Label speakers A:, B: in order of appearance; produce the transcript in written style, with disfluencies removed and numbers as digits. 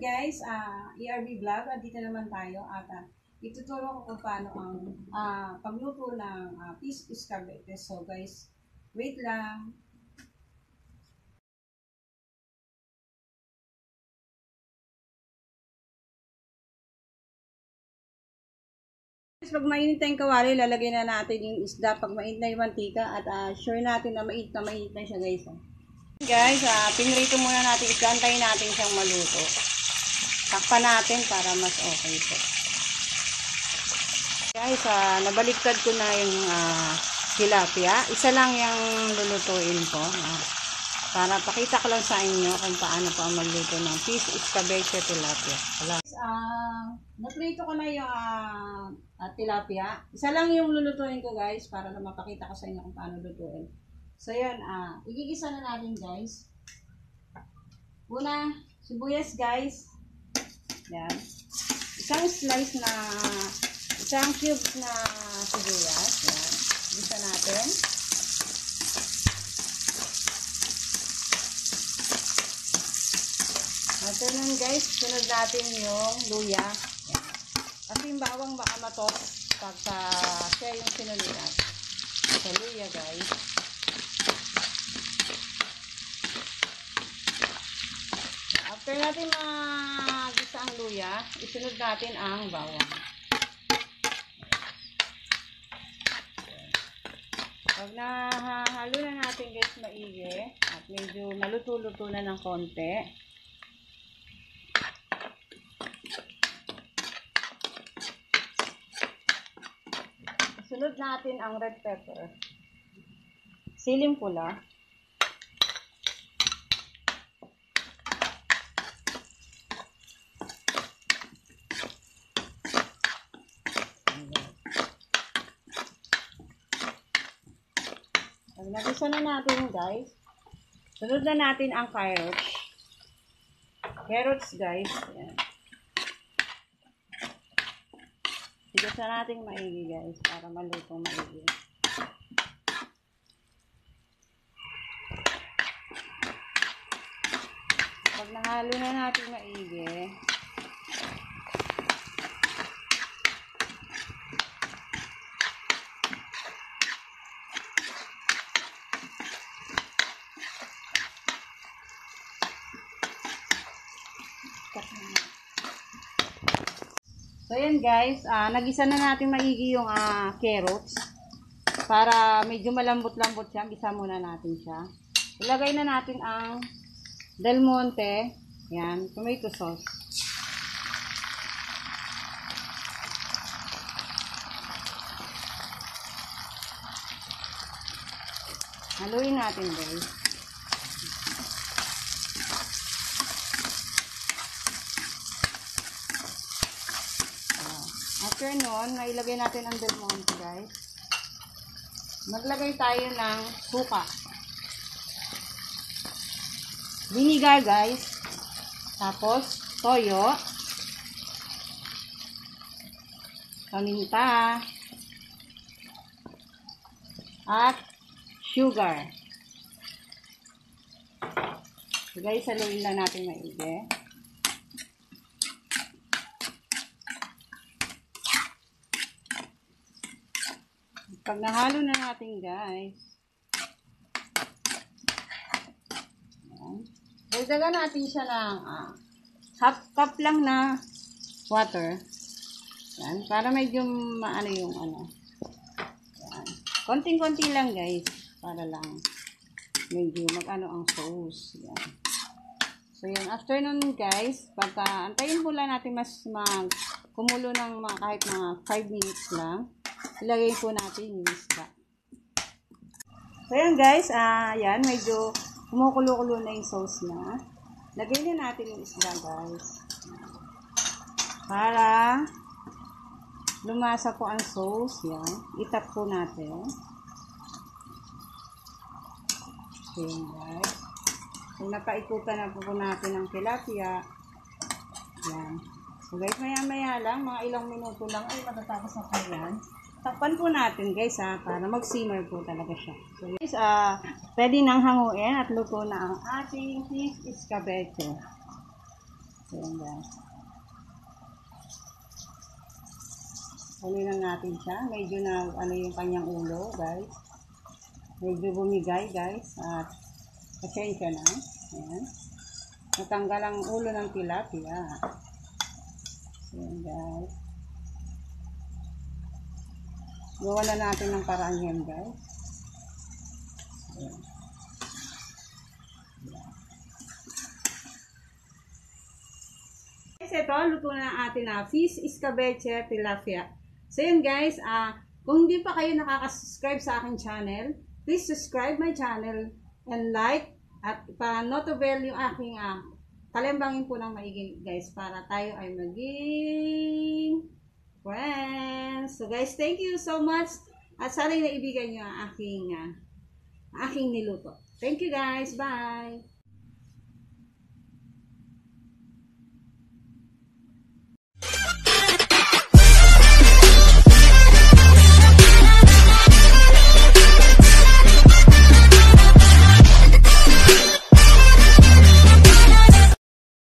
A: guys, ERB Vlog, dito naman tayo at ituturo ko kung paano ang pagluto ng fish escabeche. So guys, wait lang. Pag mainit na yung kawali, lalagyan na natin yung isda pag mainit na yung mantika at sure natin na mainit na siya guys. Guys, pinrito muna natin isda, antayin natin siyang maluto. Takpan natin para mas okay po. Guys, nabaliktad ko na yung tilapia. Isa lang yung lulutuin ko. Para pakita ko lang sa inyo kung paano pa magluto ng fish escabeche tilapia. Guys, naprito ko na yung tilapia. Isa lang yung lulutuin ko guys para na mapakita ko sa inyo kung paano lutuin. So yun, igigisa na natin guys. Una, sibuyas guys. Yan. Isang cube na sibuyas. Yan. Gisa natin. At nun guys, sunod natin yung luya. Yan. Kasi yung bawang baka matos pagka siya yung sinulitan. Sa luya guys. After natin magisa ang luya, isunod natin ang bawang. Pag nahalo na natin guys maigi at medyo naluto-luto na ng konti, isunod natin ang red pepper, siling pula, pag nagisa na natin guys, sunod na natin ang carrots. Carrots guys. Yan. Igisa natin maigi guys para malutong maigi. Pag nahalo na natin maigi, so yan guys, nagisa na natin maigi yung carrots para medyo malambot-lambot siya. Gisa muna natin siya. Ilagay na natin ang Del Monte, yan, tomato sauce. Haluin natin guys. After nun, nailagay natin ang Del Monte guys. Maglagay tayo ng suka. Vinegar guys. Tapos, toyo. Paminta. At sugar. So guys, haluin lang natin maigi. Pag nahalo na natin guys, dagdagan natin siya ng half cup lang na water. Yan, para medyo maano yung yan. Konting-konti lang guys, para lang medyo mag-ano ang sauce. Yan. So yan, after nun guys, pagka antayin po lang natin mas kumulo ng kahit mga 5 minutes lang. Ilagay po natin yung isda. So yan guys, yan, medyo kumukulo-kulo na yung sauce na. Lagay na natin yung isda guys. Para lumasa po ang sauce, yan. Itap po natin. So yan guys. So napaikutan na po natin ang tilapia. Yan. So guys, maya-maya lang, mga ilang minuto lang, ay matatapos na po yan. Takpan po natin guys para mag-simmer po talaga siya. So guys, pwede nang hanguin at luto na ang ating fish escabeche. Ayan guys. Kunin lang natin siya. Medyo na ano yung kanyang ulo guys. Medyo bumigay guys. At pasensya na. Ayan. Natanggal ang ulo ng tilapia. Ayan guys. Gawa na natin ng paraan yan guys. Ayan. Guys, ito, luto na ang atin na fish escabeche tilapia. So yun guys, kung hindi pa kayo nakaka-subscribe sa aking channel, please subscribe my channel and like at pa-notable yung aking kalembangin po ng maigi guys para tayo ay maging friends. So guys, thank you so much at sana naibigan nyo ang aking niluto. Thank you guys. Bye!